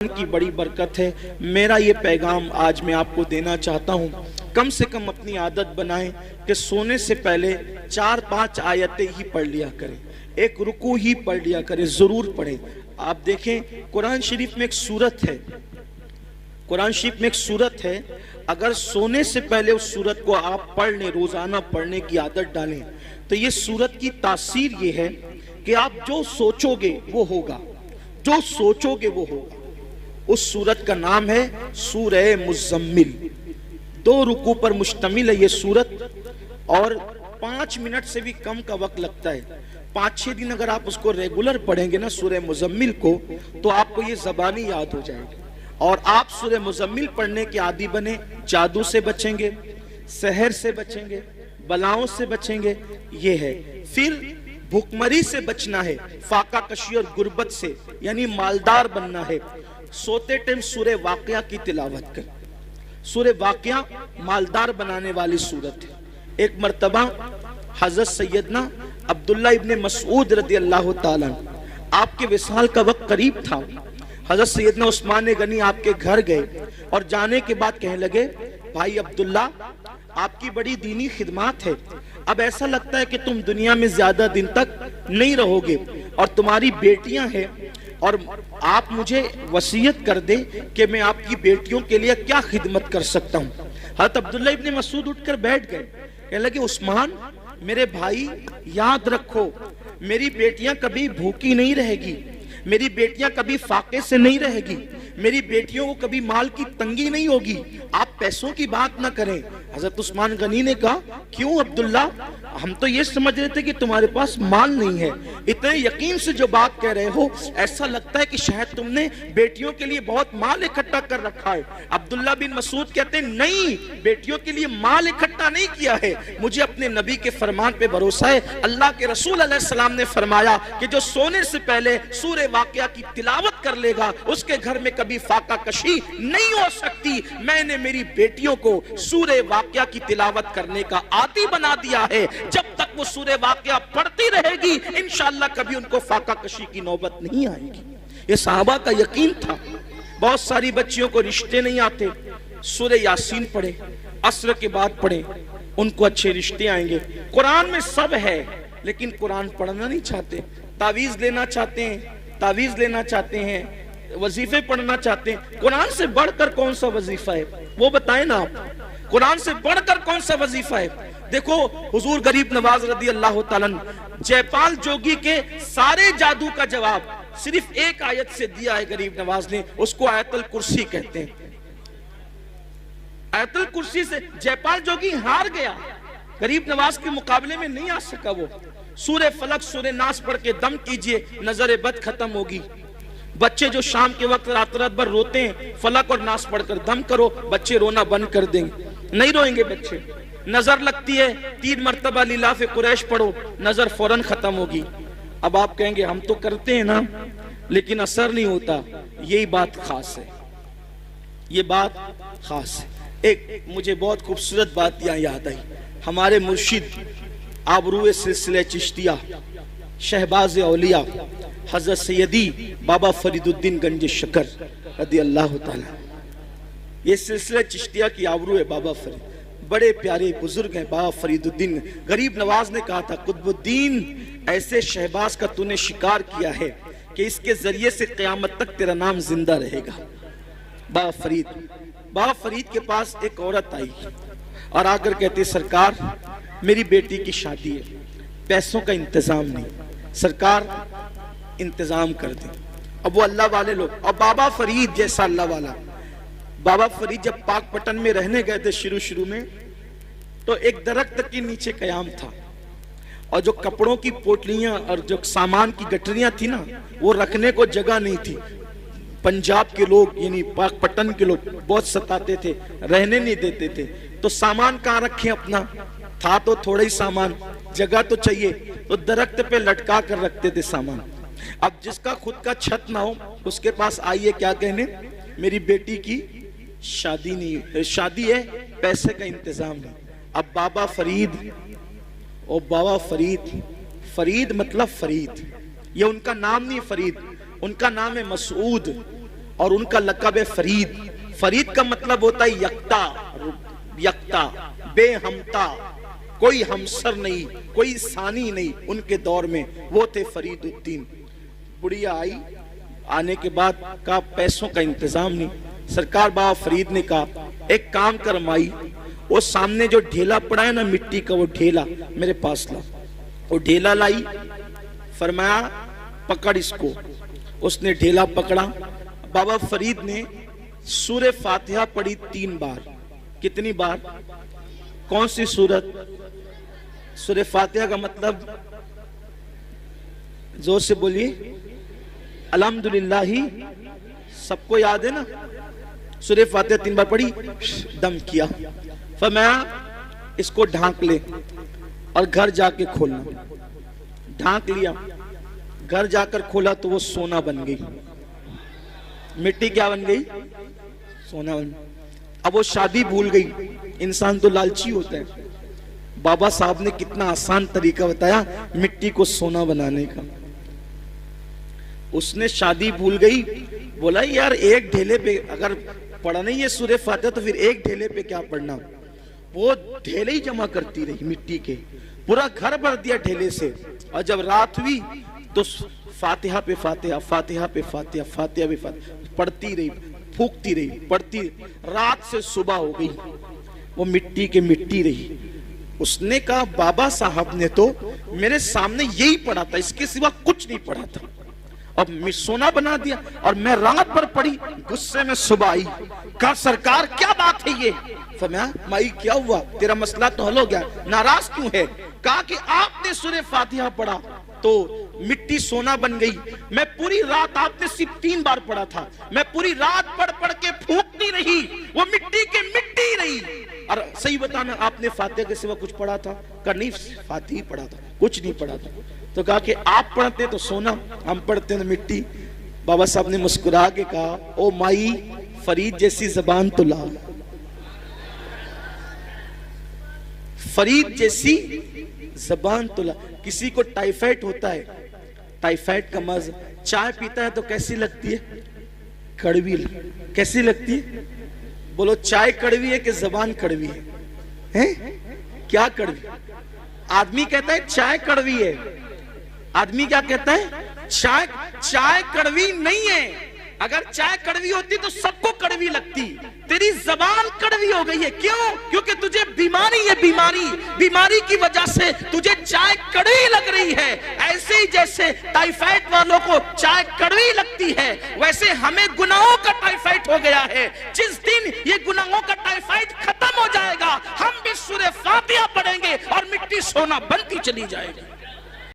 की बड़ी बरकत है। मेरा ये पैगाम आज मैं आपको देना चाहता हूँ, कम से कम अपनी आदत बनाएं कि सोने से पहले 4-5 आयतें ही पढ़ लिया करें, एक रुकू ही पढ़ लिया करें, जरूर पढ़ें। आप देखें कुरान शरीफ में एक सूरत है, कुरान शरीफ में एक सूरत है, अगर सोने से पहले उस सूरत को आप पढ़ लें, रोजाना पढ़ने की आदत डालें, तो ये सूरत की तासीर ये है कि आप जो सोचोगे वो होगा, जो सोचोगे वो होगा। उस सूरत का नाम है सूरह मुज़म्मिल। 2 रुकू पर मुश्तमिल है ये सूरत और 5 मिनट से भी कम का वक्त लगता है। 5-6 दिन अगर आप उसको रेगुलर पढ़ेंगे ना सूरह मुज़म्मिल को, तो आपको ये ज़बानी याद हो जाएगी और आप सूरह मुज़म्मिल पढ़ने के आदी बने। जादू से बचेंगे, सहर से बचेंगे, बलाओं से बचेंगे, ये है। फिर भुखमरी से बचना है, फाका कशी और गुर्बत से, यानी मालदार बनना है। सोते टाइम सूरह वाक़िया की तिलावत कर। सूरह वाक़िया मालदार बनाने वाली सूरत है। एक मर्तबा हजरत सैयदना अब्दुल्ला इब्ने मसऊद रज़ी अल्लाह ताला, आपके विसाल का वक्त करीब था। हजरत सैयदना उस्मान गनी आपके घर गए और जाने के बाद कहने लगे, भाई अब्दुल्ला, आपकी बड़ी दीनी खिदमत है, अब ऐसा लगता है कि तुम दुनिया में ज्यादा दिन तक नहीं रहोगे और तुम्हारी बेटियां हैं, और आप मुझे वसीयत कर दे कि मैं आपकी बेटियों के लिए क्या खिदमत कर सकता हूँ। हज़रत अब्दुल्ला इब्ने मसूद उठकर बैठ गए, कहने लगे, उस्मान मेरे भाई, याद रखो मेरी बेटियां कभी भूखी नहीं रहेगी, मेरी बेटियां कभी फाके से नहीं रहेगी, मेरी बेटियों को कभी माल की तंगी नहीं होगी, आप पैसों की बात ना करें। हजरत उस्मान गनी ने कहा, क्यों अब्दुल्ला, हम तो ये समझ रहे थे कि तुम्हारे पास माल नहीं है, इतने यकीन से जो बात कह रहे हो ऐसा लगता है कि शायद तुमने बेटियों के लिए बहुत माल इकट्ठा कर रखा है। अब्दुल्ला बिन मसूद कहते हैं, नहीं, बेटियों के लिए माल इकट्ठा नहीं किया है, मुझे अपने नबी के फरमान पे भरोसा है। अल्लाह के रसूल अलैहिस्सलाम ने फरमाया कि जो सोने से पहले सूरह वाक़िया की तिलावत कर लेगा उसके घर में कभी फाका कशी नहीं हो सकती। मैंने मेरी बेटियों को सूरह वाक़िया की तिलावत करने का आदी बना दिया है, जब तक वो सूरह वाक़िया पढ़ती रहेगी इंशाअल्लाह कभी उनको फाका कशी की नौबत नहीं आएगी। ये सहाबा का यकीन था। बहुत सारी बच्चियों को रिश्ते नहीं आते, सूरह यासीन पढ़े, असर के बाद पढ़े, उनको अच्छे रिश्ते आएंगे। कुरान में सब है लेकिन कुरान पढ़ना नहीं चाहते, तावीज लेना चाहते हैं, तावीज लेना चाहते हैं, वजीफे पढ़ना चाहते हैं। कुरान से बढ़कर कौन सा वजीफा है वो बताएं ना आप, कुरान से बढ़कर कौन सा वजीफा है। देखो हुजूर गरीब नवाज रज़ी अल्लाह ताला जयपाल जोगी के सारे जादू का जवाब सिर्फ एक आयत से दिया है गरीब नवाज ने, उसको आयतुल कुर्सी कहते हैं। आयतुल कुर्सी से जयपाल जोगी हार गया, गरीब नवाज के मुकाबले में नहीं आ सका। वो सूरह फलक सूरह नास पढ़ के दम कीजिए, नजर बद खत्म होगी। बच्चे जो शाम के वक्त रात रात भर रोते हैं, फलक और नास पढ़कर दम करो, बच्चे रोना बंद कर देंगे, नहीं रोएंगे बच्चे। नजर लगती है, 3 मरतबा लिलाफ कुरैश पढ़ो, नजर फौरन खत्म होगी। अब आप कहेंगे हम तो करते हैं ना लेकिन असर नहीं होता। यही बात खास है, ये बात खास है। एक मुझे बहुत खूबसूरत बात यहाँ याद आई। हमारे मुर्शिद आबरूए सिलसिले चिश्तिया शहबाज औलिया हजरत सैयदी बाबा फरीदुद्दीन गंज शकर रज़ी अल्लाह ताला, ये सिलसिला चिश्तिया की आबरू है। बाबा फरीद बड़े प्यारे बुजुर्ग हैं, बाबा फरीदुद्दीन। गरीब नवाज ने कहा था, कुतुबुद्दीन ऐसे शहबाज का तूने शिकार किया है कि इसके जरिए से क़यामत तक तेरा नाम जिंदा रहेगा। बाबा फरीद के पास एक औरत आई और आकर कहती, सरकार मेरी बेटी की शादी है, पैसों का इंतजाम नहीं, सरकार इंतजाम कर दे। अब वो अल्लाह वाले लोग, और बाबा फरीद जैसा अल्लाह वाला, बाबा फरीद जब पाकपटन में रहने गए थे शुरू में, तो एक दरख्त के नीचे कयाम था और जो कपड़ों की पोटलियां और जो सामान की गठरियां थी ना, वो रखने को जगह नहीं थी। पंजाब के लोग यानी पाकपटन के लोग बहुत सताते थे, रहने नहीं देते थे, तो सामान कहाँ रखें अपना, था तो थोड़ा ही सामान, जगह तो चाहिए, तो दरख्त पे लटका कर रखते थे सामान। अब जिसका खुद का छत ना हो उसके पास आइए क्या कहने, मेरी बेटी की शादी नहीं, शादी है, पैसे का इंतजाम नहीं। अब बाबा फरीद, और बाबा फरीद, फरीद मतलब फरीद, ये उनका नाम नहीं फरीद, उनका नाम है मसूद। और उनका लक़ब है फरीद। फरीद का मतलब होता है यक्ता, यक्ता, बेहमता, कोई हमसर नहीं, कोई सानी नहीं उनके दौर में, वो थे फरीदुद्दीन। बुढ़िया आई, आने के बाद कहा पैसों का इंतजाम नहीं। सरकार बाबा फरीद ने कहा एक काम कर माई, वो सामने जो ढेला पड़ा है ना मिट्टी का, वो ढेला मेरे पास ला। वो ढेला लाई, फरमाया पकड़ इसको। उसने ढेला पकड़ा। बाबा फरीद ने सूरह फातिहा पढ़ी 3 बार। कितनी बार? कौन सी सूरत? सूरह फातिहा का मतलब जोर से बोलिए, अल्हम्दुलिल्लाही। सबको याद है ना? सूरह फातिहा 3 बार पढ़ी, दम किया, फरमाया इसको ढांक ले और घर जाके खोलना। ढांक लिया, घर जाकर खोला तो वो सोना बन गई। मिट्टी क्या बन गई? सोना बन। अब वो शादी भूल गई। इंसान तो लालची होता है। बाबा साहब ने कितना आसान तरीका बताया मिट्टी को सोना बनाने का। उसने शादी भूल गई, बोला यार एक ढेले पे अगर पढ़ा नहीं है सूरह फातिहा तो फिर एक ढेले पे क्या पढ़ना। वो ढेले ही जमा करती रही मिट्टी के, पूरा घर भर दिया ढेले से। और जब रात हुई तो फातिहा पे फातिहा, फातिहा पे फातिहा, फातिहा पे फातिहा पढ़ती रही, फूकती रही, पढ़ती। रात से सुबह हो गई, वो मिट्टी के मिट्टी रही। उसने कहा बाबा साहब ने तो मेरे सामने यही पढ़ा था, इसके सिवा कुछ नहीं पढ़ा था, अब सोना बना दिया। और मैं रात भर पढ़ी, गुस्से में सुबह आई, कहा सरकार क्या बात है ये? फरमाया माई क्या हुआ, तेरा मसला तो हल हो गया, नाराज क्यों है? कहा कि आपने सूरह फातिहा पढ़ा तो मिट्टी सोना बन गई। मैं पूरी रात, आपने सिर्फ 3 बार पढ़ा था, मैं पूरी रात पढ़ पढ़ के फूकती रही, वो मिट्टी के मिट्टी रही। और सही बताना आपने फातिहा के सिवा कुछ पढ़ा था? कहा नहीं फातिहा ही पढ़ा था, कुछ नहीं पढ़ा था। तो कहा कि आप पढ़ते तो सोना, हम पढ़ते तो मिट्टी। बाबा साहब ने मुस्कुरा के कहा ओ माई फरीद जैसी जबान तो ला, फरीद जैसी जबान तो ला। किसी को टाइफाइड होता है, टाइफाइड का मर्ज, चाय पीता है तो कैसी लगती है? कड़वी। कैसी लगती है? बोलो चाय कड़वी है कि जबान कड़वी है? हैं? क्या कड़वी? आदमी कहता है चाय कड़वी है, आदमी क्या कहता है? चाय कड़वी नहीं है। अगर चाय कड़वी होती तो सबको कड़वी लगती। तेरी जबान कड़वी हो गई है, क्यों? क्योंकि तुझे बीमारी है, बीमारी की वजह से तुझे चाय कड़वी लग रही है। ऐसे ही जैसे टाइफाइड वालों को चाय कड़वी लगती है, वैसे हमें गुनाहों का टाइफाइड हो गया है। जिस दिन ये गुनाहों का टाइफाइड खत्म हो जाएगा, हम भी सूरह फातिहा पढ़ेंगे और मिट्टी सोना बनती चली जाएगी।